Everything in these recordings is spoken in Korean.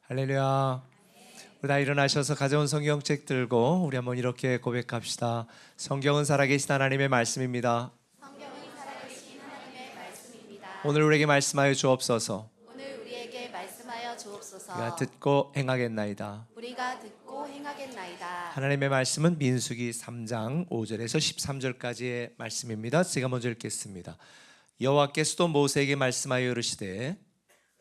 할렐루야. 우리 다 일어나셔서 가져온 성경책 들고 우리 한번 이렇게 고백합시다. 성경은 살아계신 하나님의 말씀입니다. 성경은 살아계신 하나님의 말씀입니다. 오늘 우리에게 말씀하여 주옵소서. 오늘 우리에게 말씀하여 주옵소서. 우리가 듣고 행하겠나이다. 우리가 듣고 행하겠나이다. 하나님의 말씀은 민수기 3장 5절에서 13절까지의 말씀입니다. 제가 먼저 읽겠습니다. 여호와께서도 모세에게 말씀하여 이르시되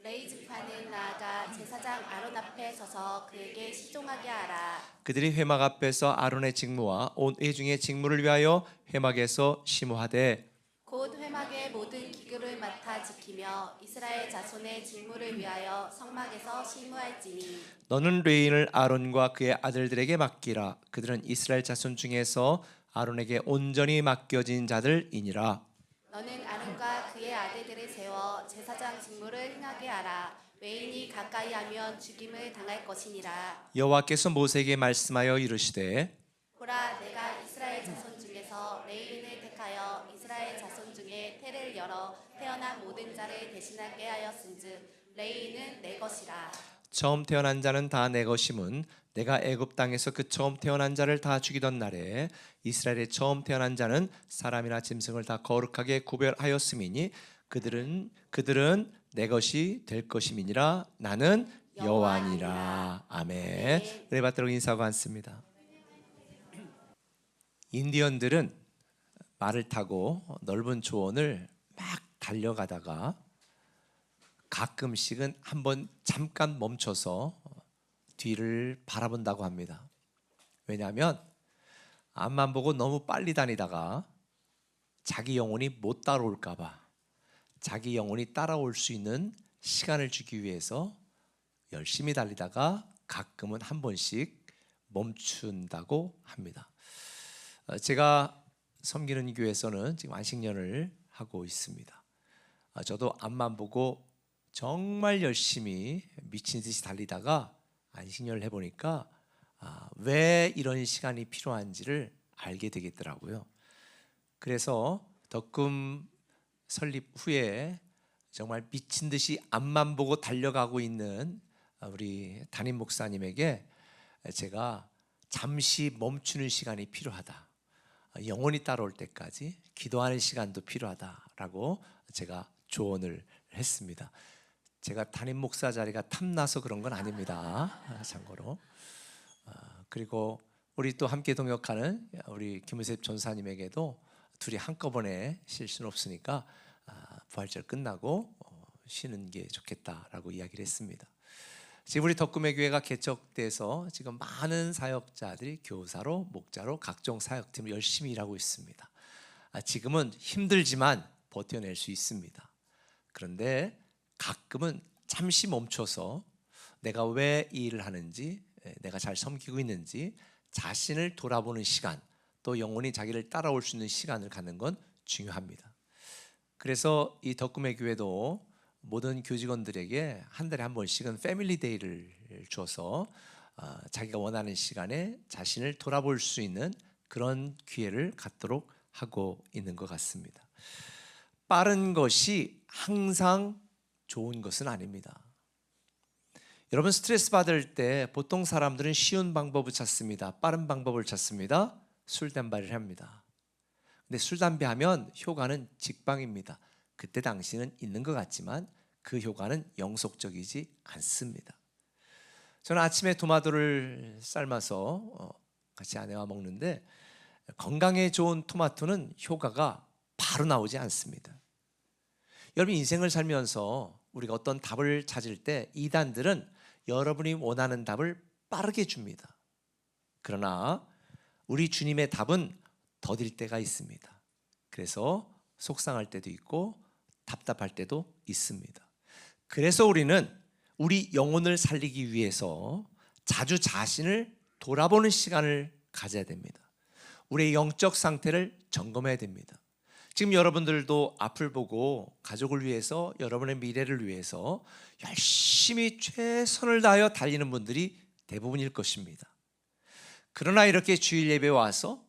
레위 지파는 나아가 제사장 아론 앞에 서서 그에게 시종하게 하라. 그들이 회막 앞에서 아론의 직무와 온 회중의 직무를 위하여 회막에서 심호하되 곧 회막의 모든 기구를 맡아 지키며 이스라엘 자손의 직무를 위하여 성막에서 심우할지니 너는 레위인을 아론과 그의 아들들에게 맡기라. 그들은 이스라엘 자손 중에서 아론에게 온전히 맡겨진 자들이니라. 너는 아론과 그의 아들들을 세워 제사장 직무를 행하게 하라. 외인이 가까이 하면 죽임을 당할 것이니라. 여호와께서 모세에게 말씀하여 이르시되 보라, 내가 이스라엘 자손 중에서 레위인을 택하여 이스라엘 자손 중에 태를 열어 태어난 모든 자를 대신하게 하였은즉 레위인은 내 것이라. 처음 태어난 자는 다 내 것임은 내가 애굽 땅에서 그 처음 태어난 자를 다 죽이던 날에 이스라엘의 처음 태어난 자는 사람이나 짐승을 다 거룩하게 구별하였음이니 그들은 내 것이 될 것임이니라. 나는 여호와니라. 아멘. 은혜 받도록 인사하고 앉습니다. 인디언들은 말을 타고 넓은 초원을 막 달려가다가 가끔씩은 한번 잠깐 멈춰서 뒤를 바라본다고 합니다. 왜냐하면 앞만 보고 너무 빨리 다니다가 자기 영혼이 못 따라올까 봐, 자기 영혼이 따라올 수 있는 시간을 주기 위해서 열심히 달리다가 가끔은 한 번씩 멈춘다고 합니다. 제가 섬기는 교회에서는 지금 안식년을 하고 있습니다. 저도 앞만 보고 정말 열심히 미친 듯이 달리다가 안식년을 해보니까 왜 이런 시간이 필요한지를 알게 되겠더라고요. 그래서 덕금 설립 후에 정말 미친 듯이 앞만 보고 달려가고 있는 우리 담임 목사님에게 제가 잠시 멈추는 시간이 필요하다, 영혼이 따라올 때까지 기도하는 시간도 필요하다라고 제가 조언을 했습니다. 제가 담임 목사 자리가 탐나서 그런 건 아닙니다. 참고로. 그리고 우리 또 함께 동역하는 우리 김우셉 전사님에게도 둘이 한꺼번에 쉴 수는 없으니까 부활절 끝나고 쉬는 게 좋겠다라고 이야기를 했습니다. 지금 우리 덕금의 교회가 개척돼서 지금 많은 사역자들이 교사로, 목자로 각종 사역팀을 열심히 일하고 있습니다. 지금은 힘들지만 버텨낼 수 있습니다. 그런데 가끔은 잠시 멈춰서 내가 왜 이 일을 하는지, 내가 잘 섬기고 있는지 자신을 돌아보는 시간, 또 영혼이 자기를 따라올 수 있는 시간을 갖는 건 중요합니다. 그래서 이 덕금의 교회도 모든 교직원들에게 한 달에 한 번씩은 패밀리 데이를 줘서 자기가 원하는 시간에 자신을 돌아볼 수 있는 그런 기회를 갖도록 하고 있는 것 같습니다. 빠른 것이 항상 좋은 것은 아닙니다. 여러분, 스트레스 받을 때 보통 사람들은 쉬운 방법을 찾습니다. 빠른 방법을 찾습니다. 술, 담배를 합니다. 근데 술, 담배 하면 효과는 직방입니다. 그때 당시는 있는 것 같지만 그 효과는 영속적이지 않습니다. 저는 아침에 토마토를 삶아서 같이 아내와 먹는데 건강에 좋은 토마토는 효과가 바로 나오지 않습니다. 여러분, 인생을 살면서 우리가 어떤 답을 찾을 때 이단들은 여러분이 원하는 답을 빠르게 줍니다. 그러나 우리 주님의 답은 더딜 때가 있습니다. 그래서 속상할 때도 있고 답답할 때도 있습니다. 그래서 우리는 우리 영혼을 살리기 위해서 자주 자신을 돌아보는 시간을 가져야 됩니다. 우리의 영적 상태를 점검해야 됩니다. 지금 여러분들도 앞을 보고 가족을 위해서, 여러분의 미래를 위해서 열심히 최선을 다하여 달리는 분들이 대부분일 것입니다. 그러나 이렇게 주일 예배에 와서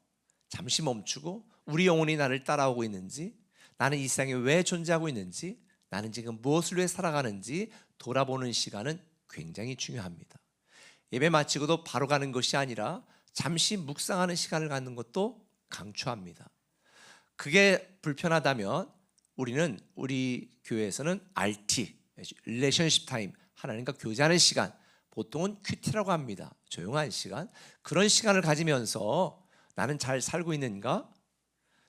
잠시 멈추고 우리 영혼이 나를 따라오고 있는지, 나는 이 세상에 왜 존재하고 있는지, 나는 지금 무엇을 위해 살아가는지 돌아보는 시간은 굉장히 중요합니다. 예배 마치고도 바로 가는 것이 아니라 잠시 묵상하는 시간을 갖는 것도 강추합니다. 그게 불편하다면 우리는 우리 교회에서는 RT, 릴레이션십 타임, 하나님과 교제하는 시간, 보통은 큐티라고 합니다. 조용한 시간, 그런 시간을 가지면서 나는 잘 살고 있는가?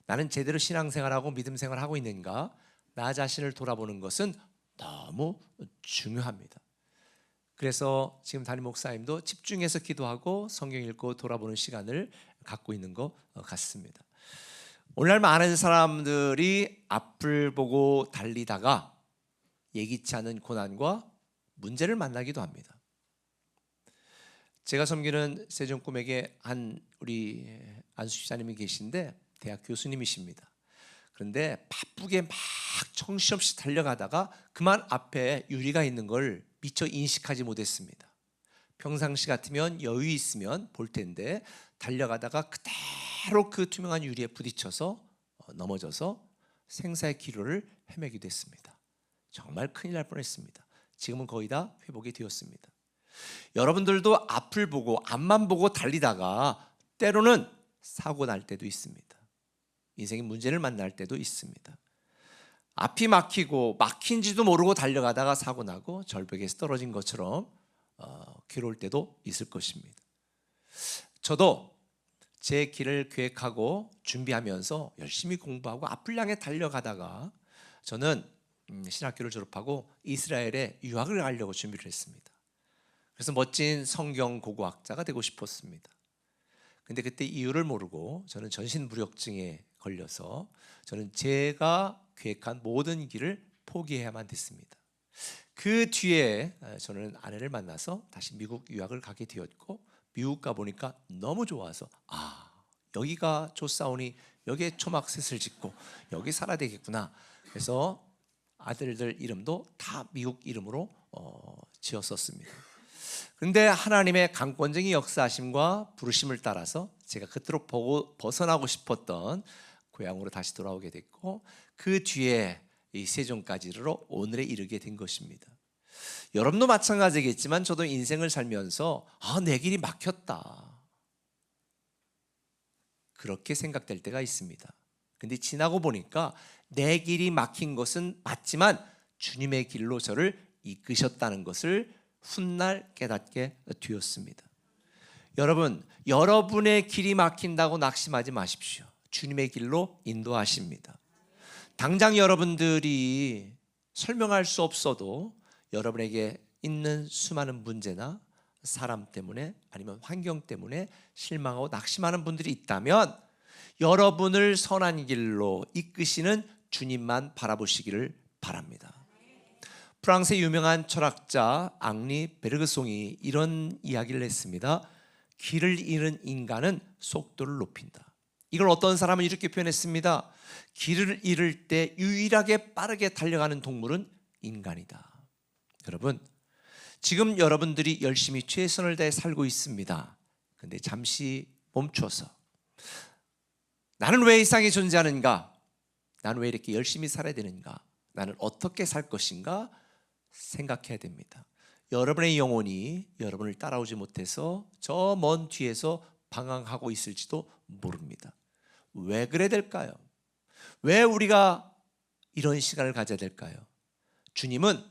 나는 제대로 신앙생활하고 믿음생활하고 있는가? 나 자신을 돌아보는 것은 너무 중요합니다. 그래서 지금 담임 목사님도 집중해서 기도하고 성경 읽고 돌아보는 시간을 갖고 있는 것 같습니다. 오늘날 많은 사람들이 앞을 보고 달리다가 예기치 않은 고난과 문제를 만나기도 합니다. 제가 섬기는 세종꿈에게 우리 안수 집사님이 계신데 대학 교수님이십니다. 그런데 바쁘게 막 정신없이 달려가다가 그만 앞에 유리가 있는 걸 미처 인식하지 못했습니다. 평상시 같으면 여유 있으면 볼 텐데 달려가다가 그대로 그 투명한 유리에 부딪혀서 넘어져서 생사의 기로를 헤매기도 했습니다. 정말 큰일 날 뻔했습니다. 지금은 거의 다 회복이 되었습니다. 여러분들도 앞을 보고 앞만 보고 달리다가 때로는 사고 날 때도 있습니다. 인생의 문제를 만날 때도 있습니다. 앞이 막힌지도 모르고 달려가다가 사고 나고 절벽에서 떨어진 것처럼 괴로울 때도 있을 것입니다. 저도 제 길을 계획하고 준비하면서 열심히 공부하고 앞을 향해 달려가다가 저는 신학교를 졸업하고 이스라엘에 유학을 가려고 준비를 했습니다. 그래서 멋진 성경 고고학자가 되고 싶었습니다. 근데 그때 이유를 모르고 저는 전신무력증에 걸려서 저는 제가 계획한 모든 길을 포기해야만 됐습니다. 그 뒤에 저는 아내를 만나서 다시 미국 유학을 가게 되었고, 미국 가보니까 너무 좋아서 여기가 좋사오니 여기에 초막셋을 짓고 여기 살아야 되겠구나. 그래서 아들들 이름도 다 미국 이름으로 지었었습니다. 그런데 하나님의 강권적인 역사하심과 부르심을 따라서 제가 그토록 벗어나고 싶었던 고향으로 다시 돌아오게 됐고, 그 뒤에 이 세종까지로 오늘에 이르게 된 것입니다. 여러분도 마찬가지겠지만 저도 인생을 살면서 내 길이 막혔다, 그렇게 생각될 때가 있습니다. 근데 지나고 보니까 내 길이 막힌 것은 맞지만 주님의 길로 저를 이끄셨다는 것을 훗날 깨닫게 되었습니다. 여러분, 여러분의 길이 막힌다고 낙심하지 마십시오. 주님의 길로 인도하십니다. 당장 여러분들이 설명할 수 없어도 여러분에게 있는 수많은 문제나 사람 때문에 아니면 환경 때문에 실망하고 낙심하는 분들이 있다면 여러분을 선한 길로 이끄시는 주님만 바라보시기를 바랍니다. 프랑스의 유명한 철학자 앙리 베르그송이 이런 이야기를 했습니다. 길을 잃은 인간은 속도를 높인다. 이걸 어떤 사람은 이렇게 표현했습니다. 길을 잃을 때 유일하게 빠르게 달려가는 동물은 인간이다. 여러분, 지금 여러분들이 열심히 최선을 다해 살고 있습니다. 근데 잠시 멈춰서 나는 왜 이 세상에 존재하는가? 나는 왜 이렇게 열심히 살아야 되는가? 나는 어떻게 살 것인가? 생각해야 됩니다. 여러분의 영혼이 여러분을 따라오지 못해서 저 먼 뒤에서 방황하고 있을지도 모릅니다. 왜 그래야 될까요? 왜 우리가 이런 시간을 가져야 될까요? 주님은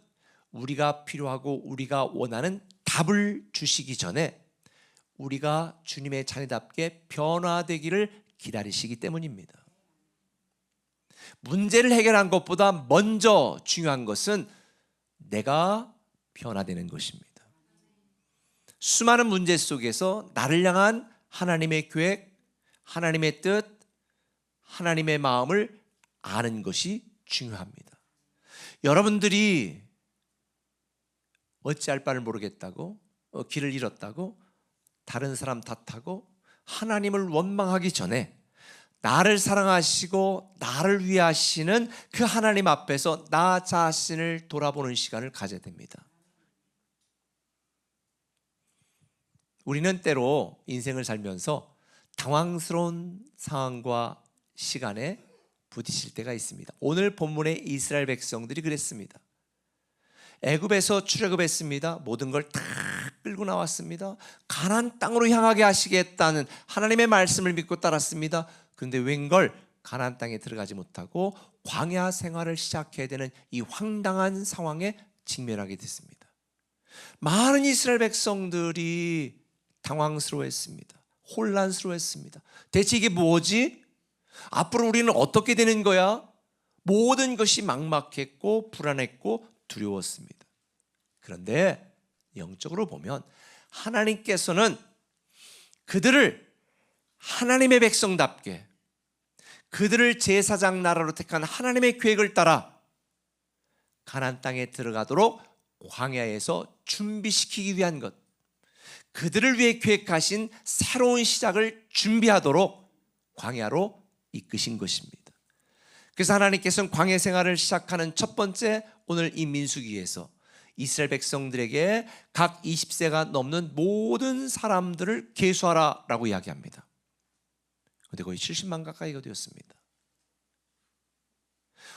우리가 필요하고 우리가 원하는 답을 주시기 전에 우리가 주님의 자녀답게 변화되기를 기다리시기 때문입니다. 문제를 해결한 것보다 먼저 중요한 것은 내가 변화되는 것입니다. 수많은 문제 속에서 나를 향한 하나님의 계획, 하나님의 뜻, 하나님의 마음을 아는 것이 중요합니다. 여러분들이 어찌할 바를 모르겠다고, 길을 잃었다고, 다른 사람 탓하고 하나님을 원망하기 전에 나를 사랑하시고 나를 위하시는 그 하나님 앞에서 나 자신을 돌아보는 시간을 가져야 됩니다. 우리는 때로 인생을 살면서 당황스러운 상황과 시간에 부딪힐 때가 있습니다. 오늘 본문의 이스라엘 백성들이 그랬습니다. 애굽에서 출애굽했습니다. 모든 걸 다 끌고 나왔습니다. 가나안 땅으로 향하게 하시겠다는 하나님의 말씀을 믿고 따랐습니다. 그런데 웬걸 가나안 땅에 들어가지 못하고 광야 생활을 시작해야 되는 이 황당한 상황에 직면하게 됐습니다. 많은 이스라엘 백성들이 당황스러워했습니다. 혼란스러워했습니다. 대체 이게 뭐지? 앞으로 우리는 어떻게 되는 거야? 모든 것이 막막했고 불안했고 두려웠습니다. 그런데 영적으로 보면 하나님께서는 그들을 하나님의 백성답게, 그들을 제사장 나라로 택한 하나님의 계획을 따라 가나안 땅에 들어가도록 광야에서 준비시키기 위한 것, 그들을 위해 계획하신 새로운 시작을 준비하도록 광야로 이끄신 것입니다. 그래서 하나님께서는 광야 생활을 시작하는 첫 번째, 오늘 이 민수기에서 이스라엘 백성들에게 각 20세가 넘는 모든 사람들을 계수하라라고 이야기합니다. 그런데 거의 70만 가까이가 되었습니다.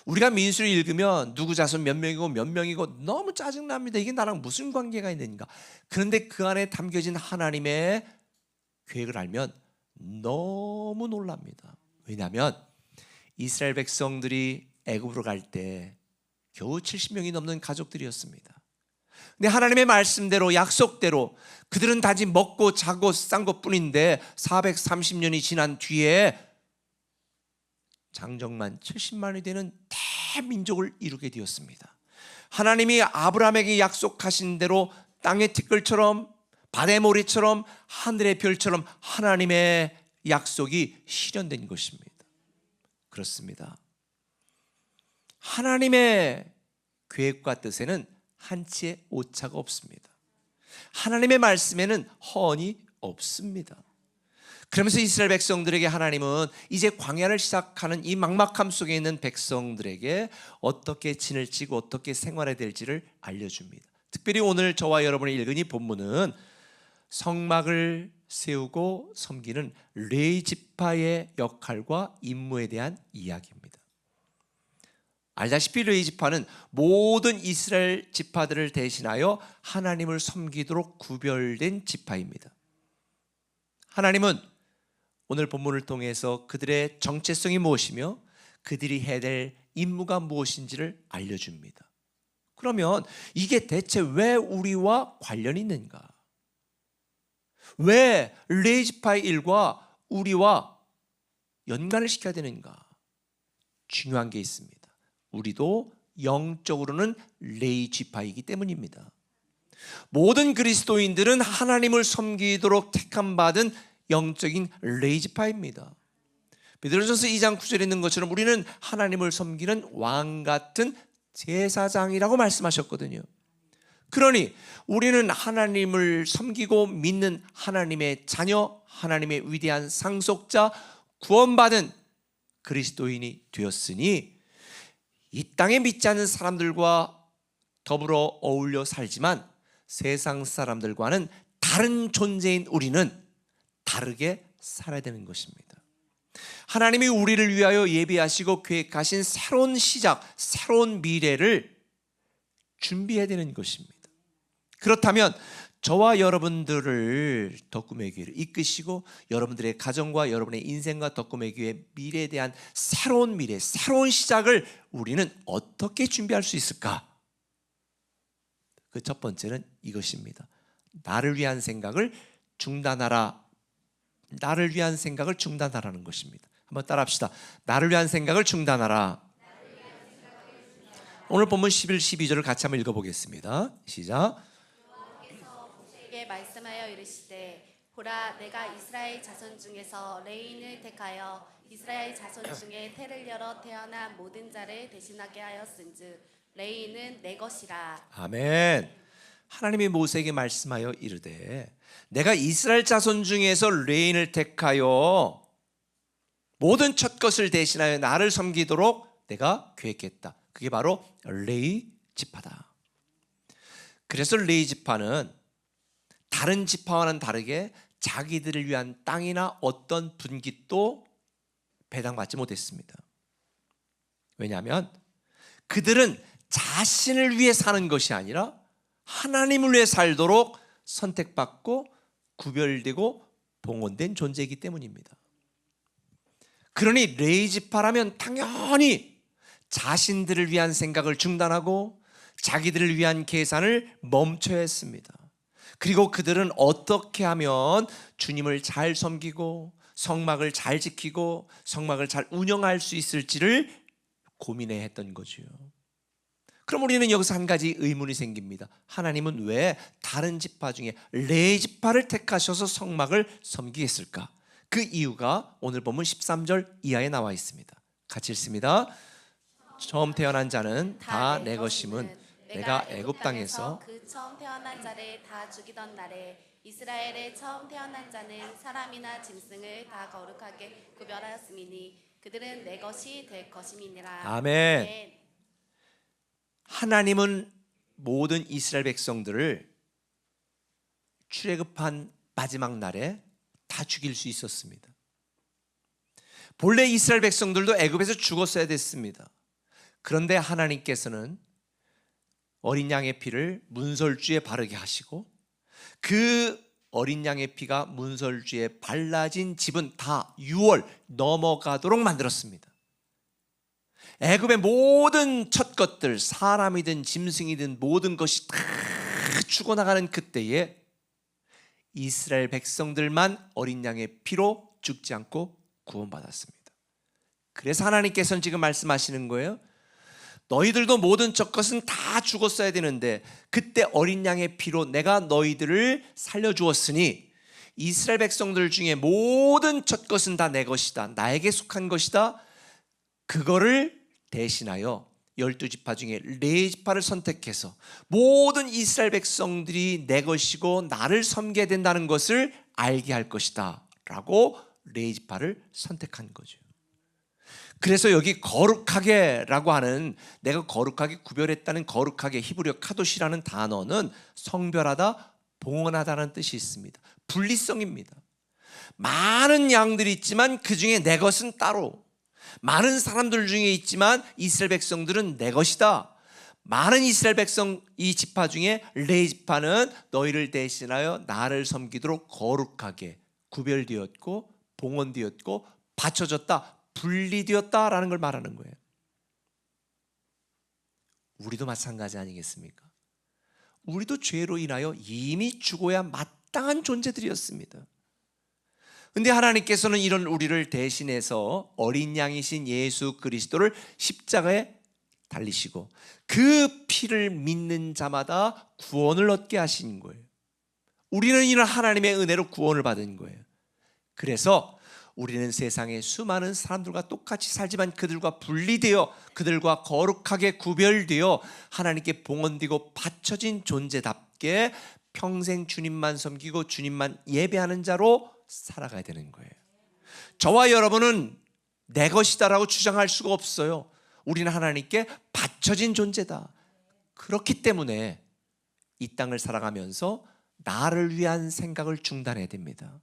우리가 민수를 읽으면 누구 자손 몇 명이고 몇 명이고 너무 짜증납니다. 이게 나랑 무슨 관계가 있는가. 그런데 그 안에 담겨진 하나님의 계획을 알면 너무 놀랍니다. 왜냐하면 이스라엘 백성들이 애굽으로 갈 때 겨우 70명이 넘는 가족들이었습니다. 근데 하나님의 말씀대로, 약속대로 그들은 단지 먹고 자고 싼 것뿐인데 430년이 지난 뒤에 장정만 70만이 되는 대민족을 이루게 되었습니다. 하나님이 아브라함에게 약속하신 대로 땅의 티끌처럼 바다의 모래처럼 하늘의 별처럼 하나님의 약속이 실현된 것입니다. 그렇습니다. 하나님의 계획과 뜻에는 한치의 오차가 없습니다. 하나님의 말씀에는 허언이 없습니다. 그러면서 이스라엘 백성들에게 하나님은 이제 광야를 시작하는 이 막막함 속에 있는 백성들에게 어떻게 지낼지고 어떻게 생활해야 될지를 알려줍니다. 특별히 오늘 저와 여러분이 읽은 이 본문은 성막을 세우고 섬기는 레위 지파의 역할과 임무에 대한 이야기입니다. 알다시피 레위 지파는 모든 이스라엘 지파들을 대신하여 하나님을 섬기도록 구별된 지파입니다. 하나님은 오늘 본문을 통해서 그들의 정체성이 무엇이며 그들이 해야 될 임무가 무엇인지를 알려줍니다. 그러면 이게 대체 왜 우리와 관련이 있는가? 왜 레위 지파의 일과 우리와 연관을 시켜야 되는가? 중요한 게 있습니다. 우리도 영적으로는 레위 지파이기 때문입니다. 모든 그리스도인들은 하나님을 섬기도록 택함받은 영적인 레위 지파입니다. 베드로전서 2장 9절에 있는 것처럼 우리는 하나님을 섬기는 왕 같은 제사장이라고 말씀하셨거든요. 그러니 우리는 하나님을 섬기고 믿는 하나님의 자녀, 하나님의 위대한 상속자, 구원받은 그리스도인이 되었으니 이 땅에 믿지 않는 사람들과 더불어 어울려 살지만 세상 사람들과는 다른 존재인 우리는 다르게 살아야 되는 것입니다. 하나님이 우리를 위하여 예비하시고 계획하신 새로운 시작, 새로운 미래를 준비해야 되는 것입니다. 그렇다면 저와 여러분들을 덕금의 교회를 이끄시고 여러분들의 가정과 여러분의 인생과 덕금의 교회의 미래에 대한 새로운 미래, 새로운 시작을 우리는 어떻게 준비할 수 있을까? 그 첫 번째는 이것입니다. 나를 위한 생각을 중단하라. 나를 위한 생각을 중단하라는 것입니다. 한번 따라합시다. 나를 위한 생각을 중단하라. 오늘 본문 11, 12절을 같이 한번 읽어보겠습니다. 시작. 모세에게 말씀하여 이르시되 보라 내가 이스라엘 자손 중에서 레인을 택하여 이스라엘 자손 중에 태를 열어 태어난 모든 자를 대신하게 하였은즉 레인은 내 것이라. 아멘. 하나님이 모세에게 말씀하여 이르되 내가 이스라엘 자손 중에서 레인을 택하여 모든 첫 것을 대신하여 나를 섬기도록 내가 계획했다. 그게 바로 레위 지파다. 그래서 레위 지파는 다른 지파와는 다르게 자기들을 위한 땅이나 어떤 분깃도 배당받지 못했습니다. 왜냐하면 그들은 자신을 위해 사는 것이 아니라 하나님을 위해 살도록 선택받고 구별되고 봉헌된 존재이기 때문입니다. 그러니 레이지파라면 당연히 자신들을 위한 생각을 중단하고 자기들을 위한 계산을 멈춰야 했습니다. 그리고 그들은 어떻게 하면 주님을 잘 섬기고 성막을 잘 지키고 성막을 잘 운영할 수 있을지를 고민해야 했던 거죠. 그럼 우리는 여기서 한 가지 의문이 생깁니다. 하나님은 왜 다른 지파 중에 레위지파를 택하셔서 성막을 섬기게 했을까? 그 이유가 오늘 본문 13절 이하에 나와 있습니다. 같이 읽습니다. 처음 태어난 자는 다 내 것임은 내가 애굽 땅에서 그 처음 태어난 자를 다 죽이던 날에 이스라엘의 처음 태어난 자는 사람이나 짐승을 다 거룩하게 구별하였음이니 그들은 내 것이 될 것임이니라. 아멘. 하나님은 모든 이스라엘 백성들을 출애굽한 마지막 날에 다 죽일 수 있었습니다. 본래 이스라엘 백성들도 애굽에서 죽었어야 됐습니다. 그런데 하나님께서는 어린 양의 피를 문설주에 바르게 하시고 그 어린 양의 피가 문설주에 발라진 집은 다 6월 넘어가도록 만들었습니다. 애굽의 모든 첫 것들, 사람이든 짐승이든 모든 것이 다 죽어나가는 그때에 이스라엘 백성들만 어린 양의 피로 죽지 않고 구원받았습니다. 그래서 하나님께서는 지금 말씀하시는 거예요. 너희들도 모든 첫 것은 다 죽었어야 되는데 그때 어린 양의 피로 내가 너희들을 살려주었으니 이스라엘 백성들 중에 모든 첫 것은 다 내 것이다. 나에게 속한 것이다. 그거를 대신하여 12지파 중에 레위지파를 선택해서 모든 이스라엘 백성들이 내 것이고 나를 섬겨야 된다는 것을 알게 할 것이다 라고 레위지파를 선택한 거죠. 그래서 여기 거룩하게라고 하는, 내가 거룩하게 구별했다는 거룩하게, 히브리어 카도시라는 단어는 성별하다, 봉헌하다는 뜻이 있습니다. 분리성입니다. 많은 양들이 있지만 그 중에 내 것은 따로, 많은 사람들 중에 있지만 이스라엘 백성들은 내 것이다. 많은 이스라엘 백성 이 지파 중에 레위지파는 너희를 대신하여 나를 섬기도록 거룩하게 구별되었고 봉헌되었고 바쳐졌다, 분리되었다라는 걸 말하는 거예요. 우리도 마찬가지 아니겠습니까? 우리도 죄로 인하여 이미 죽어야 마땅한 존재들이었습니다. 근데 하나님께서는 이런 우리를 대신해서 어린 양이신 예수 그리스도를 십자가에 달리시고 그 피를 믿는 자마다 구원을 얻게 하신 거예요. 우리는 이런 하나님의 은혜로 구원을 받은 거예요. 그래서 우리는 세상의 수많은 사람들과 똑같이 살지만 그들과 분리되어 그들과 거룩하게 구별되어 하나님께 봉헌되고 바쳐진 존재답게 평생 주님만 섬기고 주님만 예배하는 자로 살아가야 되는 거예요. 저와 여러분은 내 것이다라고 주장할 수가 없어요. 우리는 하나님께 바쳐진 존재다. 그렇기 때문에 이 땅을 살아가면서 나를 위한 생각을 중단해야 됩니다.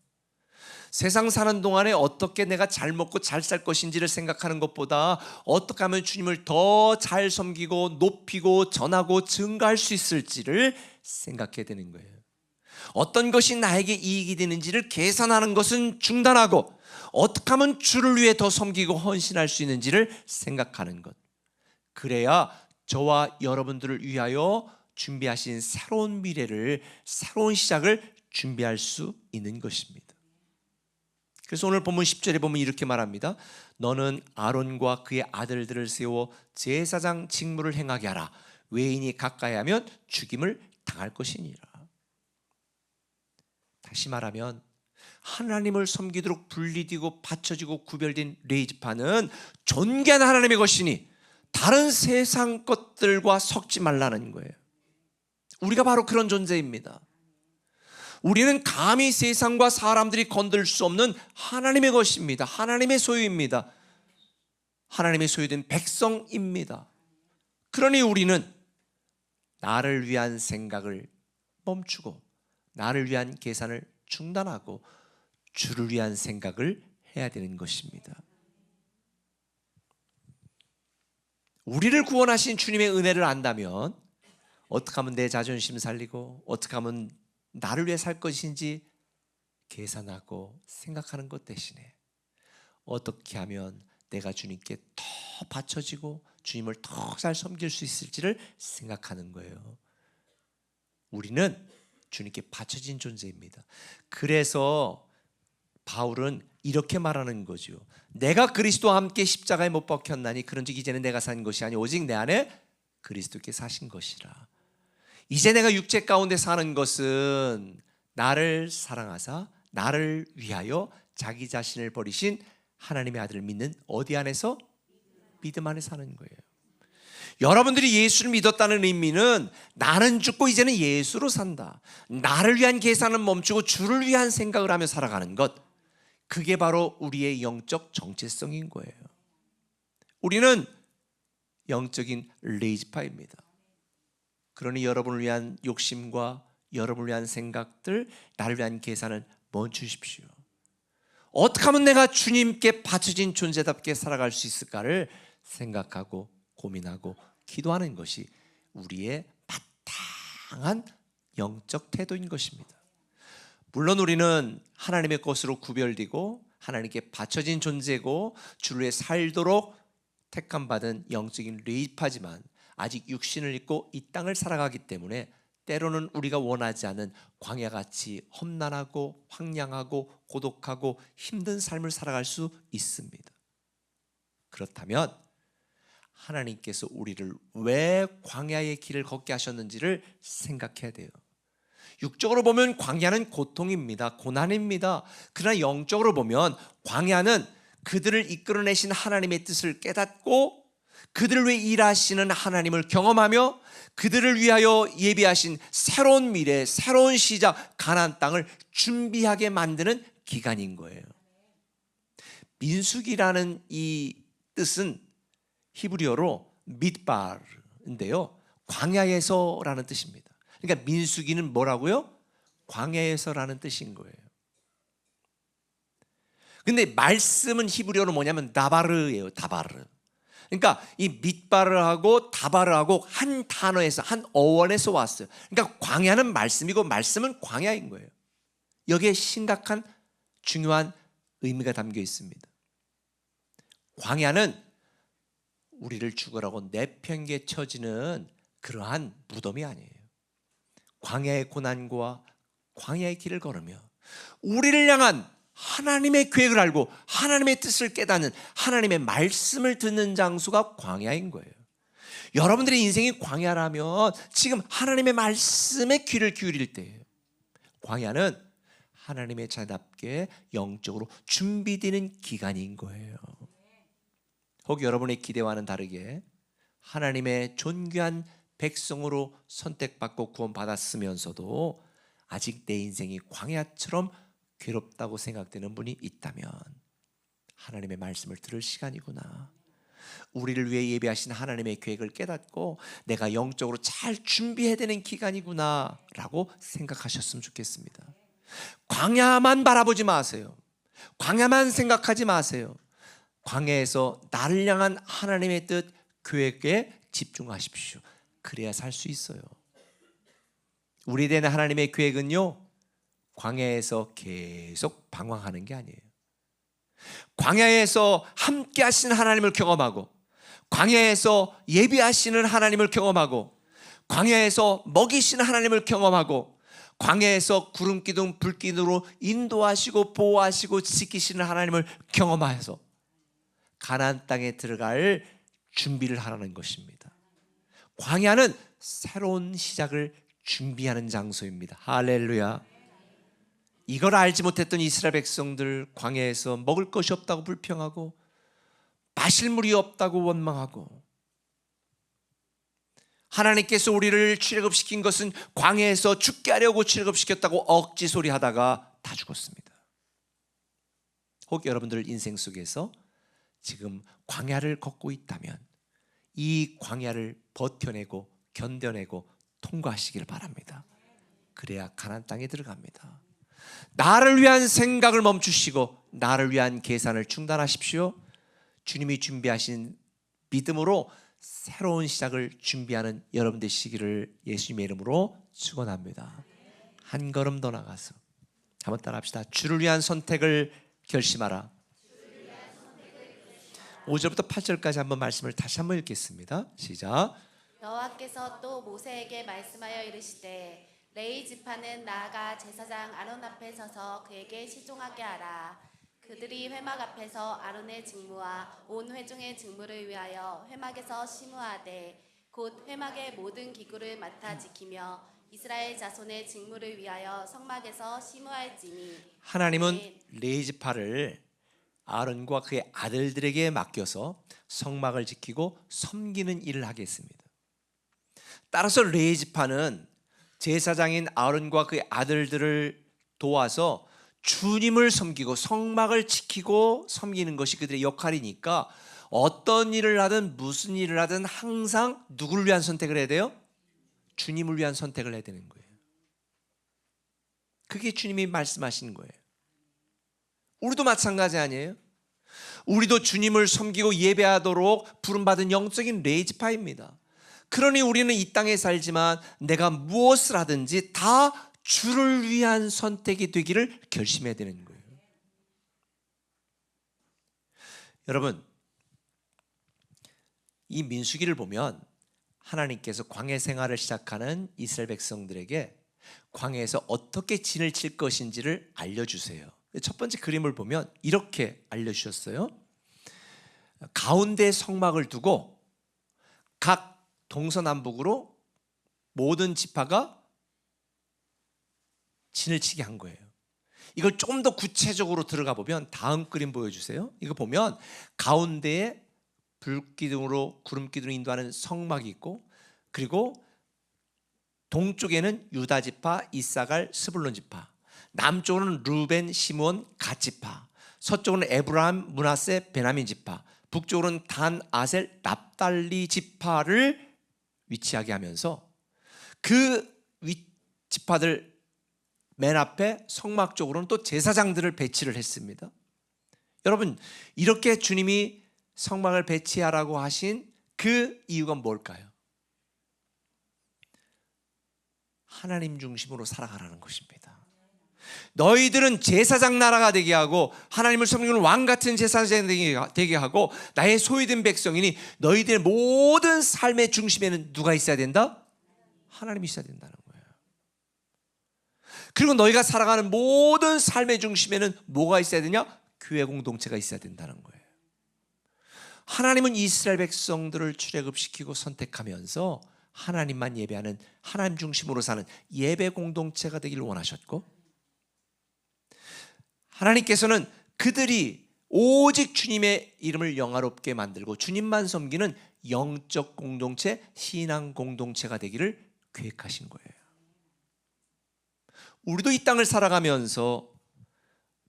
세상 사는 동안에 어떻게 내가 잘 먹고 잘 살 것인지를 생각하는 것보다 어떻게 하면 주님을 더 잘 섬기고 높이고 전하고 증가할 수 있을지를 생각해야 되는 거예요. 어떤 것이 나에게 이익이 되는지를 계산하는 것은 중단하고 어떻게 하면 주를 위해 더 섬기고 헌신할 수 있는지를 생각하는 것. 그래야 저와 여러분들을 위하여 준비하신 새로운 미래를, 새로운 시작을 준비할 수 있는 것입니다. 그래서 오늘 본문 10절에 보면 이렇게 말합니다. 너는 아론과 그의 아들들을 세워 제사장 직무를 행하게 하라. 외인이 가까이 하면 죽임을 당할 것이니라. 다시 말하면 하나님을 섬기도록 분리되고 바쳐지고 구별된 레위지파는 존귀한 하나님의 것이니 다른 세상 것들과 섞지 말라는 거예요. 우리가 바로 그런 존재입니다. 우리는 감히 세상과 사람들이 건들 수 없는 하나님의 것입니다. 하나님의 소유입니다. 하나님의 소유된 백성입니다. 그러니 우리는 나를 위한 생각을 멈추고 나를 위한 계산을 중단하고 주를 위한 생각을 해야 되는 것입니다. 우리를 구원하신 주님의 은혜를 안다면 어떻게 하면 내 자존심 살리고 어떻게 하면 나를 위해 살 것인지 계산하고 생각하는 것 대신에 어떻게 하면 내가 주님께 더 바쳐지고 주님을 더 잘 섬길 수 있을지를 생각하는 거예요. 우리는 주님께 바쳐진 존재입니다. 그래서 바울은 이렇게 말하는 거죠. 내가 그리스도와 함께 십자가에 못 박혔나니 그런즉 이제는 내가 산 것이 아니 오직 내 안에 그리스도께 사신 것이라. 이제 내가 육체 가운데 사는 것은 나를 사랑하사 나를 위하여 자기 자신을 버리신 하나님의 아들을 믿는 어디 안에서? 믿음 안에 사는 거예요. 여러분들이 예수를 믿었다는 의미는 나는 죽고 이제는 예수로 산다. 나를 위한 계산은 멈추고 주를 위한 생각을 하며 살아가는 것. 그게 바로 우리의 영적 정체성인 거예요. 우리는 영적인 레이지파입니다. 그러니 여러분을 위한 욕심과 여러분을 위한 생각들, 나를 위한 계산을 멈추십시오. 어떻게 하면 내가 주님께 바쳐진 존재답게 살아갈 수 있을까를 생각하고 고민하고 기도하는 것이 우리의 바탕한 영적 태도인 것입니다. 물론 우리는 하나님의 것으로 구별되고 하나님께 바쳐진 존재고 주를 위해 살도록 택함받은 영적인 레이파지만 아직 육신을 입고 이 땅을 살아가기 때문에 때로는 우리가 원하지 않은 광야같이 험난하고 황량하고 고독하고 힘든 삶을 살아갈 수 있습니다. 그렇다면 하나님께서 우리를 왜 광야의 길을 걷게 하셨는지를 생각해야 돼요. 육적으로 보면 광야는 고통입니다. 고난입니다. 그러나 영적으로 보면 광야는 그들을 이끌어내신 하나님의 뜻을 깨닫고 그들을 위해 일하시는 하나님을 경험하며 그들을 위하여 예비하신 새로운 미래, 새로운 시작, 가나안 땅을 준비하게 만드는 기간인 거예요. 민수기라는 이 뜻은 히브리어로 midbar인데요, 광야에서라는 뜻입니다. 그러니까 민수기는 뭐라고요? 광야에서라는 뜻인 거예요. 근데 말씀은 히브리어로 뭐냐면 다바르예요. 다바르. 그러니까 이 midbar하고 다바르하고 한 단어에서, 한 어원에서 왔어요. 그러니까 광야는 말씀이고 말씀은 광야인 거예요. 여기에 심각한 중요한 의미가 담겨 있습니다. 광야는 우리를 죽으라고 내팽개 쳐지는 그러한 무덤이 아니에요. 광야의 고난과 광야의 길을 걸으며 우리를 향한 하나님의 계획을 알고 하나님의 뜻을 깨닫는 하나님의 말씀을 듣는 장소가 광야인 거예요. 여러분들의 인생이 광야라면 지금 하나님의 말씀에 귀를 기울일 때예요. 광야는 하나님의 자답게 영적으로 준비되는 기간인 거예요. 혹 여러분의 기대와는 다르게 하나님의 존귀한 백성으로 선택받고 구원받았으면서도 아직 내 인생이 광야처럼 괴롭다고 생각되는 분이 있다면 하나님의 말씀을 들을 시간이구나. 우리를 위해 예비하신 하나님의 계획을 깨닫고 내가 영적으로 잘 준비해야 되는 기간이구나 라고 생각하셨으면 좋겠습니다. 광야만 바라보지 마세요. 광야만 생각하지 마세요. 광야에서 나를 향한 하나님의 뜻, 계획에 집중하십시오. 그래야 살 수 있어요. 우리에 대한 하나님의 계획은요, 광야에서 계속 방황하는 게 아니에요. 광야에서 함께 하시는 하나님을 경험하고 광야에서 예비하시는 하나님을 경험하고 광야에서 먹이시는 하나님을 경험하고 광야에서 구름 기둥 불 기둥으로 인도하시고 보호하시고 지키시는 하나님을 경험하여서 가나안 땅에 들어갈 준비를 하라는 것입니다. 광야는 새로운 시작을 준비하는 장소입니다. 할렐루야. 이걸 알지 못했던 이스라엘 백성들, 광야에서 먹을 것이 없다고 불평하고 마실 물이 없다고 원망하고, 하나님께서 우리를 출애굽시킨 것은 광야에서 죽게 하려고 출애굽시켰다고 억지 소리하다가 다 죽었습니다. 혹 여러분들 인생 속에서 지금 광야를 걷고 있다면 이 광야를 버텨내고 견뎌내고 통과하시길 바랍니다. 그래야 가나안 땅에 들어갑니다. 나를 위한 생각을 멈추시고 나를 위한 계산을 중단하십시오. 주님이 준비하신 믿음으로 새로운 시작을 준비하는 여러분 되시기를 예수님의 이름으로 축원합니다. 한 걸음 더 나가서 한번 따라합시다. 주를 위한 선택을 결심하라. 5절부터 8절까지 한번 말씀을 다시 한번 읽겠습니다. 시작. 여호와께서 또 모세에게 말씀하여 이르시되 레위 지파는 나아가 제사장 아론 앞에 서서 그에게 시종하게 하라. 그들이 회막 앞에서 아론의 직무와 온 회중의 직무를 위하여 회막에서 심우하되 곧 회막의 모든 기구를 맡아 지키며 이스라엘 자손의 직무를 위하여 성막에서 심우할지니. 하나님은 레위 지파를 아론과 그의 아들들에게 맡겨서 성막을 지키고 섬기는 일을 하게 했습니다. 따라서 레위 지파는 제사장인 아론과 그의 아들들을 도와서 주님을 섬기고 성막을 지키고 섬기는 것이 그들의 역할이니까 어떤 일을 하든 무슨 일을 하든 항상 누구를 위한 선택을 해야 돼요? 주님을 위한 선택을 해야 되는 거예요. 그게 주님이 말씀하신 거예요. 우리도 마찬가지 아니에요? 우리도 주님을 섬기고 예배하도록 부름받은 영적인 레위 지파입니다. 그러니 우리는 이 땅에 살지만 내가 무엇을 하든지 다 주를 위한 선택이 되기를 결심해야 되는 거예요. 여러분, 이 민수기를 보면 하나님께서 광야 생활을 시작하는 이스라엘 백성들에게 광야에서 어떻게 진을 칠 것인지를 알려주세요. 첫 번째 그림을 보면 이렇게 알려주셨어요. 가운데 성막을 두고 각 동서남북으로 모든 지파가 진을 치게 한 거예요. 이걸 좀 더 구체적으로 들어가 보면 다음 그림 보여주세요. 이거 보면 가운데에 불기둥으로 구름 기둥으로 인도하는 성막이 있고, 그리고 동쪽에는 유다 지파, 이사갈, 스불론 지파, 남쪽으로는 루벤, 시므온, 갓 지파, 서쪽으로는 에브라임, 므낫세, 베냐민 지파, 북쪽으로는 단, 아셀, 납달리 지파를 위치하게 하면서 그 지파들 맨 앞에 성막 쪽으로는 또 제사장들을 배치를 했습니다. 여러분, 이렇게 주님이 성막을 배치하라고 하신 그 이유가 뭘까요? 하나님 중심으로 살아가라는 것입니다. 너희들은 제사장 나라가 되게 하고 하나님을 섬기는 왕 같은 제사장 되게 하고 나의 소유된 백성이니 너희들의 모든 삶의 중심에는 누가 있어야 된다? 하나님이 있어야 된다는 거예요. 그리고 너희가 살아가는 모든 삶의 중심에는 뭐가 있어야 되냐? 교회 공동체가 있어야 된다는 거예요. 하나님은 이스라엘 백성들을 출애굽시키고 선택하면서 하나님만 예배하는, 하나님 중심으로 사는 예배 공동체가 되기를 원하셨고, 하나님께서는 그들이 오직 주님의 이름을 영화롭게 만들고 주님만 섬기는 영적 공동체, 신앙 공동체가 되기를 계획하신 거예요. 우리도 이 땅을 살아가면서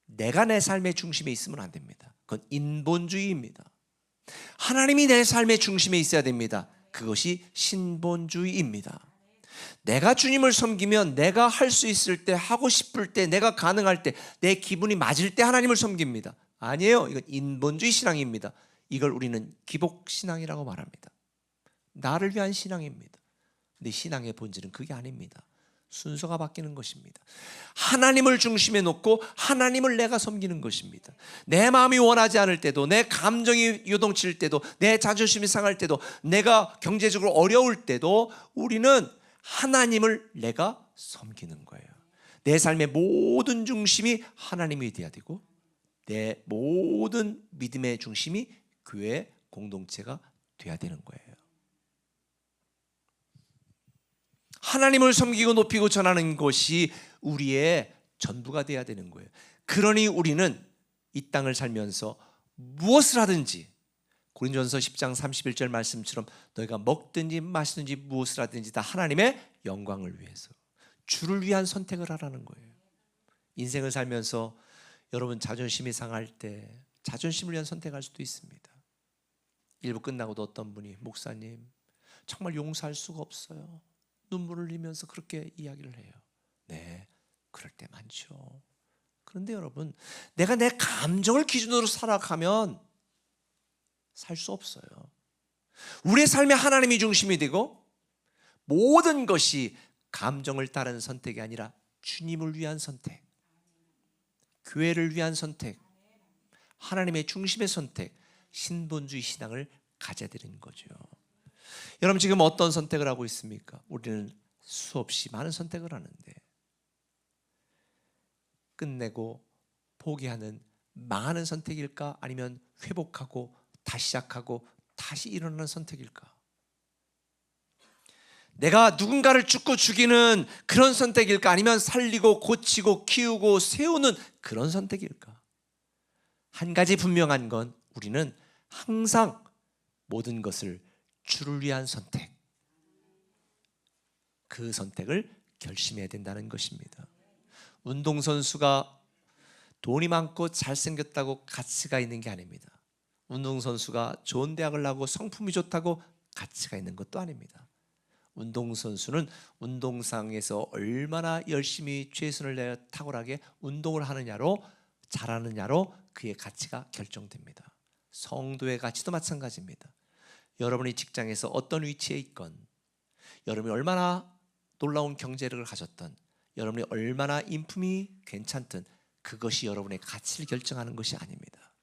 내가 내 삶의 중심에 있으면 안 됩니다. 그건 인본주의입니다. 하나님이 내 삶의 중심에 있어야 됩니다. 그것이 신본주의입니다. 내가 주님을 섬기면 내가 할 수 있을 때, 하고 싶을 때, 내가 가능할 때, 내 기분이 맞을 때 하나님을 섬깁니다. 아니에요. 이건 인본주의 신앙입니다. 이걸 우리는 기복신앙이라고 말합니다. 나를 위한 신앙입니다. 근데 신앙의 본질은 그게 아닙니다. 순서가 바뀌는 것입니다. 하나님을 중심에 놓고 하나님을 내가 섬기는 것입니다. 내 마음이 원하지 않을 때도, 내 감정이 요동칠 때도, 내 자존심이 상할 때도, 내가 경제적으로 어려울 때도 우리는 하나님을 내가 섬기는 거예요. 내 삶의 모든 중심이 하나님이 되어야 되고 내 모든 믿음의 중심이 교회 공동체가 되어야 되는 거예요. 하나님을 섬기고 높이고 전하는 것이 우리의 전부가 되어야 되는 거예요. 그러니 우리는 이 땅을 살면서 무엇을 하든지 고린도전서 10장 31절 말씀처럼 너희가 먹든지 마시든지 무엇을 하든지 다 하나님의 영광을 위해서, 주를 위한 선택을 하라는 거예요. 인생을 살면서 여러분 자존심이 상할 때 자존심을 위한 선택할 수도 있습니다. 일부 끝나고도 어떤 분이 목사님 정말 용서할 수가 없어요. 눈물을 흘리면서 그렇게 이야기를 해요. 네, 그럴 때 많죠. 그런데 여러분, 내가 내 감정을 기준으로 살아가면 살 수 없어요. 우리의 삶에 하나님이 중심이 되고 모든 것이 감정을 따르는 선택이 아니라 주님을 위한 선택, 교회를 위한 선택, 하나님의 중심의 선택, 신본주의 신앙을 가져야 되는 거죠. 여러분 지금 어떤 선택을 하고 있습니까? 우리는 수없이 많은 선택을 하는데 끝내고 포기하는 망하는 선택일까? 아니면 회복하고 다시 시작하고 다시 일어나는 선택일까? 내가 누군가를 죽고 죽이는 그런 선택일까? 아니면 살리고 고치고 키우고 세우는 그런 선택일까? 한 가지 분명한 건 우리는 항상 모든 것을 주를 위한 선택, 그 선택을 결심해야 된다는 것입니다. 운동선수가 돈이 많고 잘생겼다고 가치가 있는 게 아닙니다. 운동선수가 좋은 대학을 나오고 성품이 좋다고 가치가 있는 것도 아닙니다. 운동선수는 운동장에서 얼마나 열심히 최선을 다해 탁월하게 운동을 하느냐로 잘하느냐로 그의 가치가 결정됩니다. 성도의 가치도 마찬가지입니다. 여러분이 직장에서 어떤 위치에 있건, 여러분이 얼마나 놀라운 경제력을 가졌던, 여러분이 얼마나 인품이 괜찮든 그것이 여러분의 가치를 결정하는 것이 아닙니다.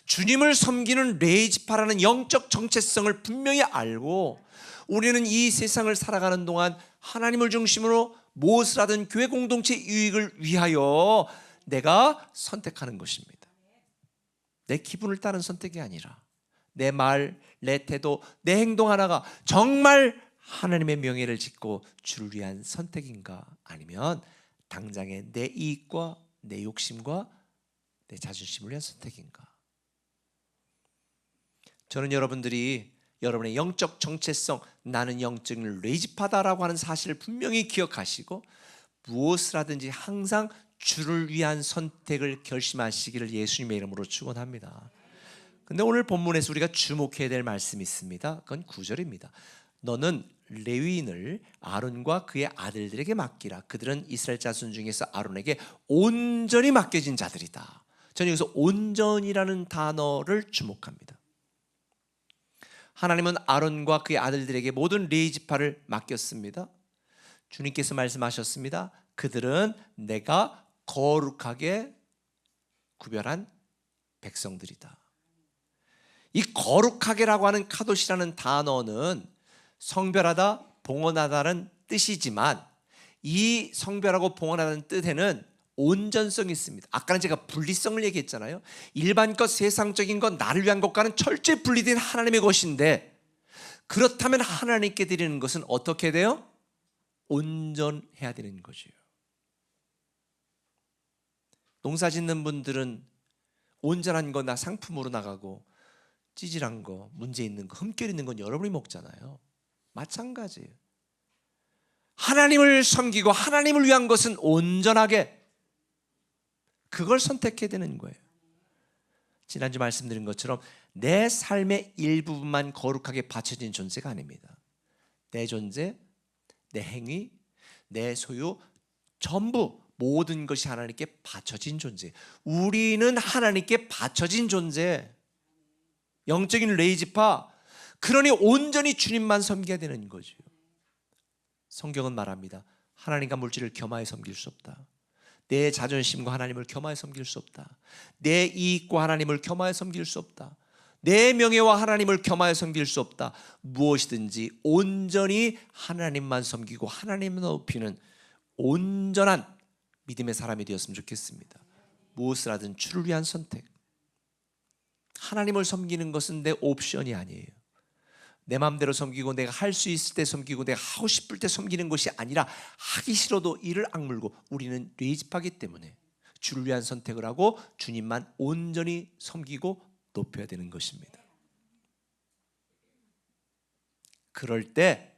주님을 섬기는 레이지파라는 영적 정체성을 분명히 알고 우리는 이 세상을 살아가는 동안 하나님을 중심으로 무엇을 하든 교회 공동체 유익을 위하여 내가 선택하는 것입니다. 내 기분을 따른 선택이 아니라 내 말, 내 태도, 내 행동 하나가 정말 하나님의 명예를 짓고 주를 위한 선택인가? 아니면 당장의 내 이익과 내 욕심과 내 자존심을 위한 선택인가? 저는 여러분들이 여러분의 영적 정체성, 나는 영적인 레이지파다라고 하는 사실을 분명히 기억하시고 무엇을 하든지 항상 주를 위한 선택을 결심하시기를 예수님의 이름으로 축원합니다. 근데 오늘 본문에서 우리가 주목해야 될 말씀이 있습니다. 그건 9절입니다. 너는 레위인을 아론과 그의 아들들에게 맡기라. 그들은 이스라엘 자손 중에서 아론에게 온전히 맡겨진 자들이다. 저는 여기서 온전이라는 단어를 주목합니다. 하나님은 아론과 그의 아들들에게 모든 레위지파를 맡겼습니다. 주님께서 말씀하셨습니다. 그들은 내가 거룩하게 구별한 백성들이다. 이 거룩하게라고 하는 카도시라는 단어는 성별하다, 봉헌하다는 뜻이지만 이 성별하고 봉헌하다는 뜻에는 온전성이 있습니다. 아까는 제가 분리성을 얘기했잖아요. 일반 것, 세상적인 것, 나를 위한 것과는 철저히 분리된 하나님의 것인데, 그렇다면 하나님께 드리는 것은 어떻게 돼요? 온전해야 되는 거죠. 농사 짓는 분들은 온전한 거나 상품으로 나가고 찌질한 거, 문제 있는 거, 흠결 있는 건 여러분이 먹잖아요. 마찬가지예요. 하나님을 섬기고 하나님을 위한 것은 온전하게, 그걸 선택해야 되는 거예요. 지난주 말씀드린 것처럼 내 삶의 일부분만 거룩하게 바쳐진 존재가 아닙니다. 내 존재, 내 행위, 내 소유, 전부 모든 것이 하나님께 바쳐진 존재. 우리는 하나님께 바쳐진 존재, 영적인 레이지파. 그러니 온전히 주님만 섬겨야 되는 거죠. 성경은 말합니다. 하나님과 물질을 겸하여 섬길 수 없다. 내 자존심과 하나님을 겸하여 섬길 수 없다. 내 이익과 하나님을 겸하여 섬길 수 없다. 내 명예와 하나님을 겸하여 섬길 수 없다. 무엇이든지 온전히 하나님만 섬기고 하나님만 높이는 온전한 믿음의 사람이 되었으면 좋겠습니다. 무엇을 하든 주를 위한 선택. 하나님을 섬기는 것은 내 옵션이 아니에요. 내 마음대로 섬기고 내가 할 수 있을 때 섬기고 내가 하고 싶을 때 섬기는 것이 아니라 하기 싫어도 이를 악물고 우리는 레이지파기 때문에 주를 위한 선택을 하고 주님만 온전히 섬기고 높여야 되는 것입니다. 그럴 때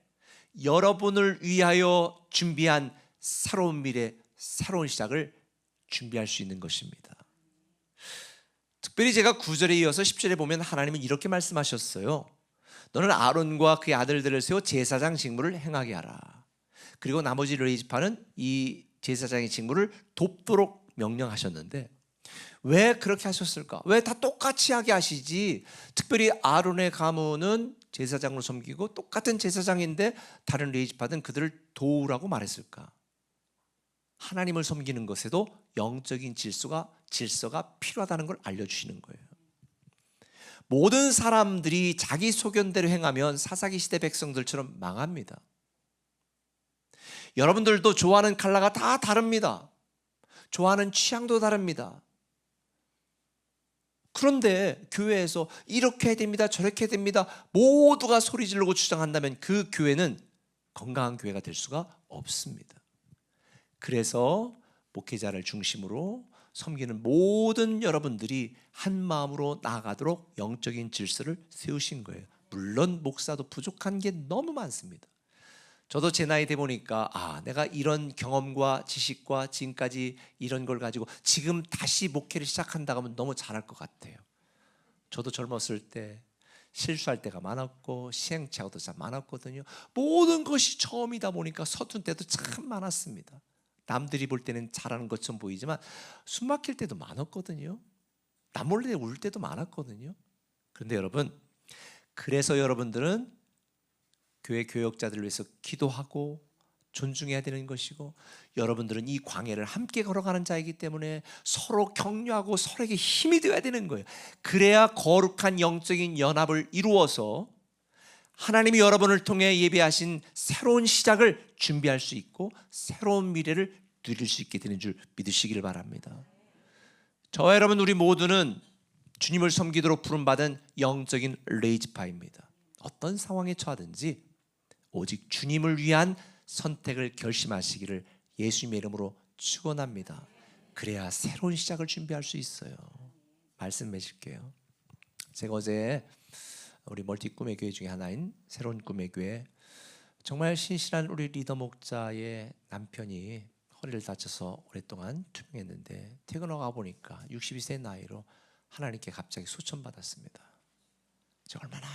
여러분을 위하여 준비한 새로운 미래, 새로운 시작을 준비할 수 있는 것입니다. 특별히 제가 9절에 이어서 10절에 보면 하나님은 이렇게 말씀하셨어요. 너는 아론과 그의 아들들을 세워 제사장 직무를 행하게 하라. 그리고 나머지 레위지파는 이 제사장의 직무를 돕도록 명령하셨는데, 왜 그렇게 하셨을까? 왜 다 똑같이 하게 하시지? 특별히 아론의 가문은 제사장으로 섬기고 똑같은 제사장인데 다른 레위지파는 그들을 도우라고 말했을까? 하나님을 섬기는 것에도 영적인 질서가 필요하다는 걸 알려주시는 거예요. 모든 사람들이 자기 소견대로 행하면 사사기 시대 백성들처럼 망합니다. 여러분들도 좋아하는 컬러가 다 다릅니다. 좋아하는 취향도 다릅니다. 그런데 교회에서 이렇게 해야 됩니다, 저렇게 해야 됩니다, 모두가 소리 지르고 주장한다면 그 교회는 건강한 교회가 될 수가 없습니다. 그래서 목회자를 중심으로 섬기는 모든 여러분들이 한 마음으로 나아가도록 영적인 질서를 세우신 거예요. 물론 목사도 부족한 게 너무 많습니다. 저도 제 나이 돼 보니까 내가 이런 경험과 지식과 지금까지 이런 걸 가지고 지금 다시 목회를 시작한다고 하면 너무 잘할 것 같아요. 저도 젊었을 때 실수할 때가 많았고 시행착오도 참 많았거든요. 모든 것이 처음이다 보니까 서툰 때도 참 많았습니다. 남들이 볼 때는 잘하는 것처럼 보이지만 숨 막힐 때도 많았거든요. 남 몰래 울 때도 많았거든요. 그런데 여러분, 그래서 여러분들은 교회 교역자들을 위해서 기도하고 존중해야 되는 것이고, 여러분들은 이 광야를 함께 걸어가는 자이기 때문에 서로 격려하고 서로에게 힘이 되어야 되는 거예요. 그래야 거룩한 영적인 연합을 이루어서 하나님이 여러분을 통해 예배하신 새로운 시작을 준비할 수 있고 새로운 미래를 누릴 수 있게 되는 줄 믿으시기를 바랍니다. 저와 여러분, 우리 모두는 주님을 섬기도록 부름받은 영적인 레위지파입니다. 어떤 상황에 처하든지 오직 주님을 위한 선택을 결심하시기를 예수님의 이름으로 축원합니다. 그래야 새로운 시작을 준비할 수 있어요. 말씀 맺을게요. 제가 어제 우리 멀티 꿈의 교회 중에 하나인 새로운 꿈의 교회, 정말 신실한 우리 리더 목자의 남편이 허리를 다쳐서 오랫동안 투병했는데 퇴근하고 보니까 62세 나이로 하나님께 갑자기 소천받았습니다. 제가 얼마나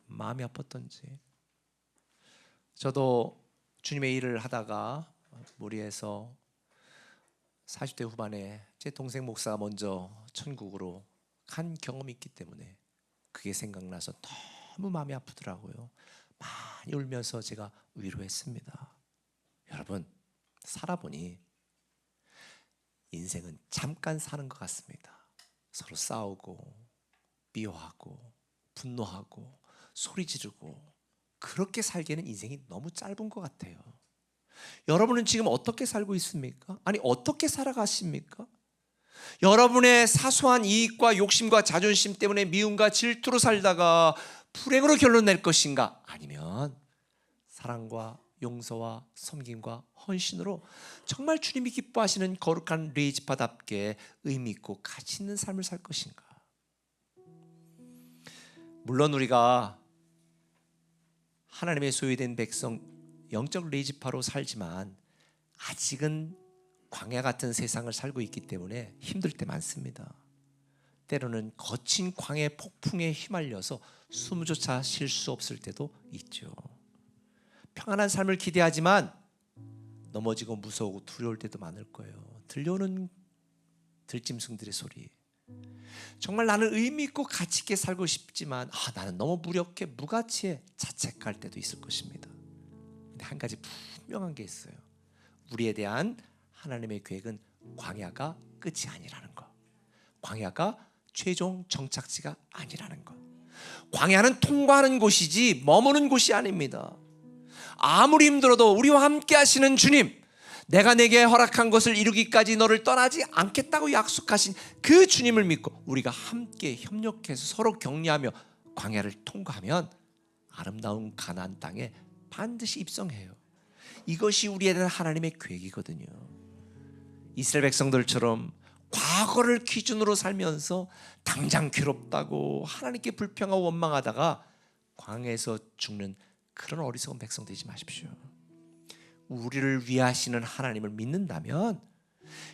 마음이 아팠던지. 저도 주님의 일을 하다가 무리해서 40대 후반에 제 동생 목사가 먼저 천국으로 간 경험이 있기 때문에 그게 생각나서 너무 마음이 아프더라고요. 많이 울면서 제가 위로했습니다. 여러분, 살아보니 인생은 잠깐 사는 것 같습니다. 서로 싸우고 미워하고 분노하고 소리 지르고 그렇게 살기에는 인생이 너무 짧은 것 같아요. 여러분은 지금 어떻게 살고 있습니까? 아니, 어떻게 살아가십니까? 여러분의 사소한 이익과 욕심과 자존심 때문에 미움과 질투로 살다가 불행으로 결론 낼 것인가? 아니면 사랑과 용서와 섬김과 헌신으로 정말 주님이 기뻐하시는 거룩한 레위지파답게 의미 있고 가치 있는 삶을 살 것인가? 물론 우리가 하나님의 소유된 백성, 영적 레위지파로 살지만 아직은 광야 같은 세상을 살고 있기 때문에 힘들 때 많습니다. 때로는 거친 광야 폭풍에 휘말려서 숨조차 쉴 수 없을 때도 있죠. 평안한 삶을 기대하지만 넘어지고 무서우고 두려울 때도 많을 거예요. 들려오는 들짐승들의 소리, 정말 나는 의미 있고 가치 있게 살고 싶지만 나는 너무 무력해, 무가치해 자책할 때도 있을 것입니다. 근데 한 가지 분명한 게 있어요. 우리에 대한 하나님의 계획은 광야가 끝이 아니라는 거, 광야가 최종 정착지가 아니라는 거. 광야는 통과하는 곳이지 머무는 곳이 아닙니다. 아무리 힘들어도 우리와 함께 하시는 주님, 내가 내게 허락한 것을 이루기까지 너를 떠나지 않겠다고 약속하신 그 주님을 믿고 우리가 함께 협력해서 서로 격려하며 광야를 통과하면 아름다운 가나안 땅에 반드시 입성해요. 이것이 우리에 대한 하나님의 계획이거든요. 이스라엘 백성들처럼 과거를 기준으로 살면서 당장 괴롭다고 하나님께 불평하고 원망하다가 광야에서 죽는 그런 어리석은 백성 되지 마십시오. 우리를 위하시는 하나님을 믿는다면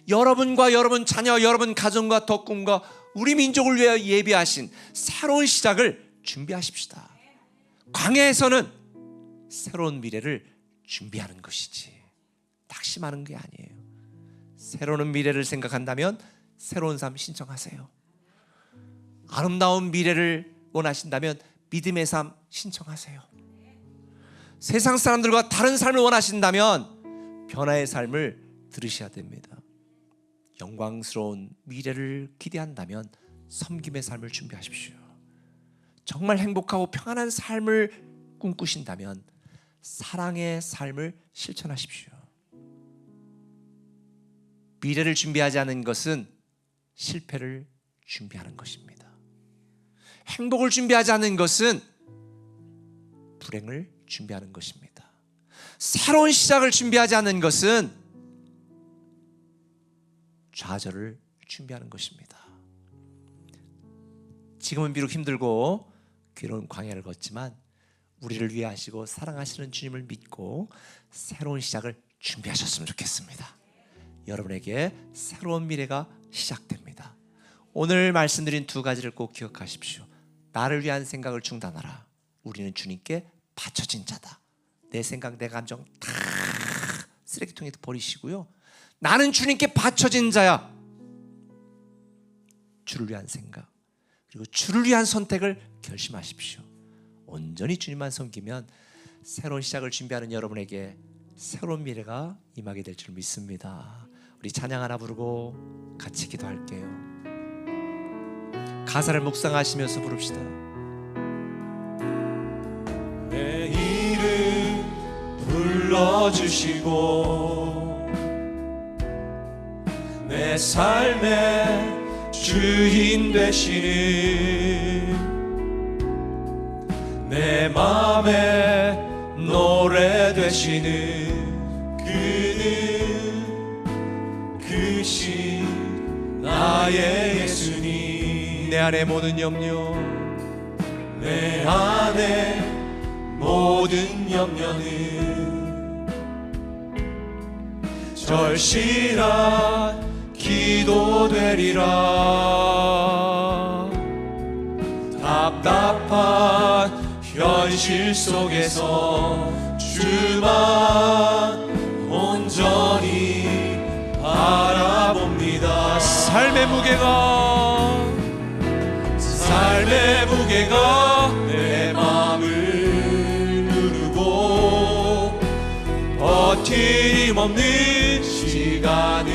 여러분과 여러분 자녀, 여러분 가정과 덕분과 우리 민족을 위하여 예비하신 새로운 시작을 준비하십시다. 광야에서는 새로운 미래를 준비하는 것이지 낙심하는 게 아니에요. 새로운 미래를 생각한다면 새로운 삶 신청하세요. 아름다운 미래를 원하신다면 믿음의 삶 신청하세요. 세상 사람들과 다른 삶을 원하신다면 변화의 삶을 들으셔야 됩니다. 영광스러운 미래를 기대한다면 섬김의 삶을 준비하십시오. 정말 행복하고 평안한 삶을 꿈꾸신다면 사랑의 삶을 실천하십시오. 미래를 준비하지 않은 것은 실패를 준비하는 것입니다. 행복을 준비하지 않은 것은 불행을 준비하는 것입니다. 새로운 시작을 준비하지 않은 것은 좌절을 준비하는 것입니다. 지금은 비록 힘들고 괴로운 광야를 걷지만 우리를 위해 하시고 사랑하시는 주님을 믿고 새로운 시작을 준비하셨으면 좋겠습니다. 여러분에게 새로운 미래가 시작됩니다. 오늘 말씀드린 두 가지를 꼭 기억하십시오. 나를 위한 생각을 중단하라. 우리는 주님께 바쳐진 자다. 내 생각, 내 감정 다 쓰레기통에 버리시고요. 나는 주님께 바쳐진 자야. 주를 위한 생각 그리고 주를 위한 선택을 결심하십시오. 온전히 주님만 섬기면 새로운 시작을 준비하는 여러분에게 새로운 미래가 임하게 될 줄 믿습니다. 우리 찬양 하나 부르고 같이 기도할게요. 가사를 묵상하시면서 부릅시다. 내 이름 불러주시고 내 삶의 주인 되시는 내 맘에 노래 되시는 그는 그신 나의 예수님. 내 안에 모든 염려 내 안에 모든 염려는 절실한 기도 되리라. 답답한 현실 속에서 주만 온전히 바라봅니다. 삶의 무게가 내 마음을 누르고 버팀 없는 시간을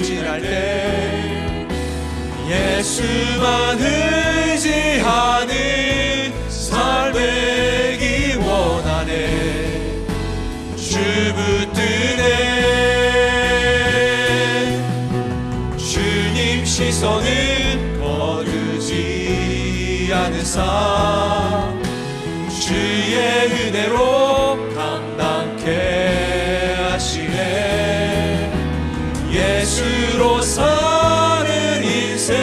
지날 때 예수만 의지하는 삶 되기 원하네. 주 붙드네. 주님 시선은 거두지 않은 삶 주의 은혜로 감당케 하시네. 예수로 사는 인생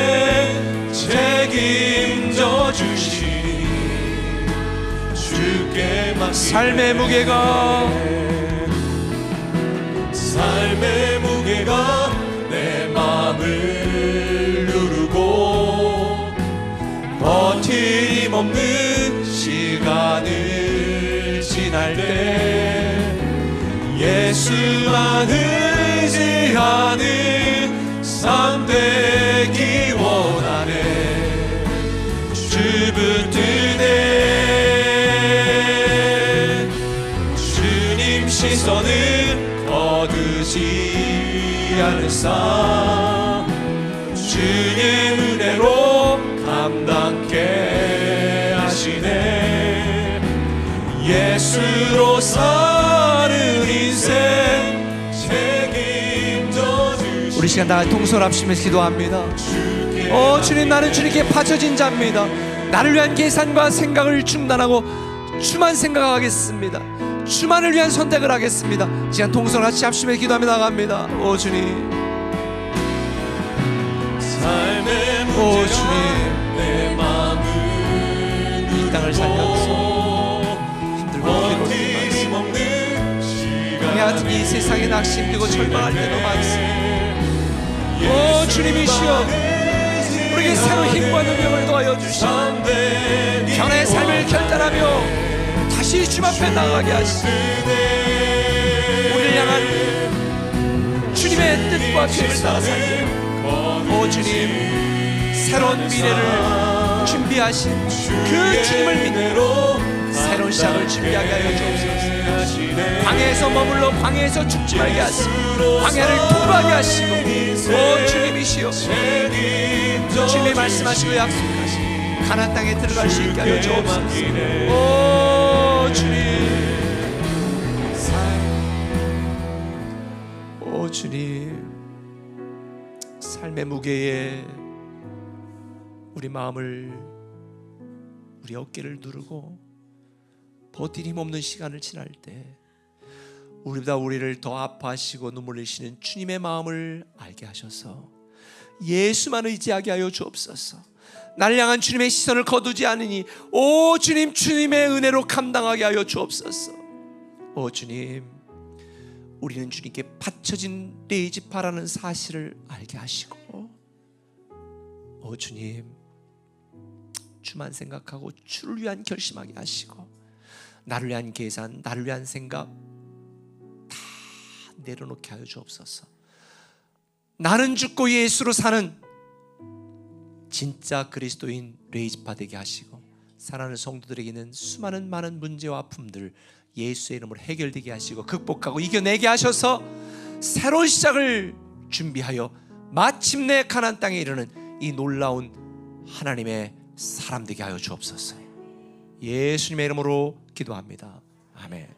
책임져 주시니 주께 맡기네. 삶의 무게가 내 마음을 누르고 버팀 없는 시간을 지날 때 예수만 의지하는 삶 되기 원하네. 주 붙드네. 주님 시선은 거두지 않은 삶 주의 은혜로 감당케 하시네. 예수로 사는 인생 책임져 주시네. 우리 시간 다 동서랍시면서 기도합니다. 주님, 나는 주님께 바쳐진 자입니다. 나를 위한 계산과 생각을 중단하고 주만 생각하겠습니다. 주만을 위한 선택을 하겠습니다. 시간 동서를 같이 합심해 기도하며 나갑니다. 오 주님, 삶의 오 주님, 내 마음을 이 땅을 살면서 힘들고 버팀 없는 이 같은 이 세상에 낙심되고 절망할 때도 많습니다. 오 주님이시여, 우리에게 새로운 힘과 능력을 더하여 주시고 변화의 삶을 결단하며 다시 주님 앞에 나가게 하시고 우리를 향한 주님의 주님의 뜻과 계획을 따라 살게. 오 주님, 새로운 미래를 준비하신 그 주님을 믿고 새로운 시작을 준비하게 하여 주옵소서. 광야에서 머물러 광야에서 죽지 말게 하시고 광야를 통과하게 하시고, 오 주님이시여, 주님이 말씀하시고 약속하시고 가나안 땅에 들어갈 수 있게 하여 주옵소서. 오 주님, 오 주님, 삶의 무게에 우리 마음을, 우리 어깨를 누르고 버틸 힘없는 시간을 지날 때 우리보다 우리를 더 아파하시고 눈물 흘리시는 주님의 마음을 알게 하셔서 예수만 의지하게 하여 주옵소서. 나를 향한 주님의 시선을 거두지 않으니 오 주님, 주님의 은혜로 감당하게 하여 주옵소서. 오 주님, 우리는 주님께 바쳐진 레이지파라는 사실을 알게 하시고, 오 주님, 주만 생각하고 주를 위한 결심하게 하시고, 나를 위한 계산, 나를 위한 생각 다 내려놓게 하여 주옵소서. 나는 죽고 예수로 사는 진짜 그리스도인 레이지파 되게 하시고, 사랑하는 성도들에게는 수많은 많은 문제와 아픔들 예수의 이름으로 해결되게 하시고 극복하고 이겨내게 하셔서 새로운 시작을 준비하여 마침내 가나안 땅에 이르는 이 놀라운 하나님의 사람 되게 하여 주옵소서. 예수님의 이름으로 기도합니다. 아멘.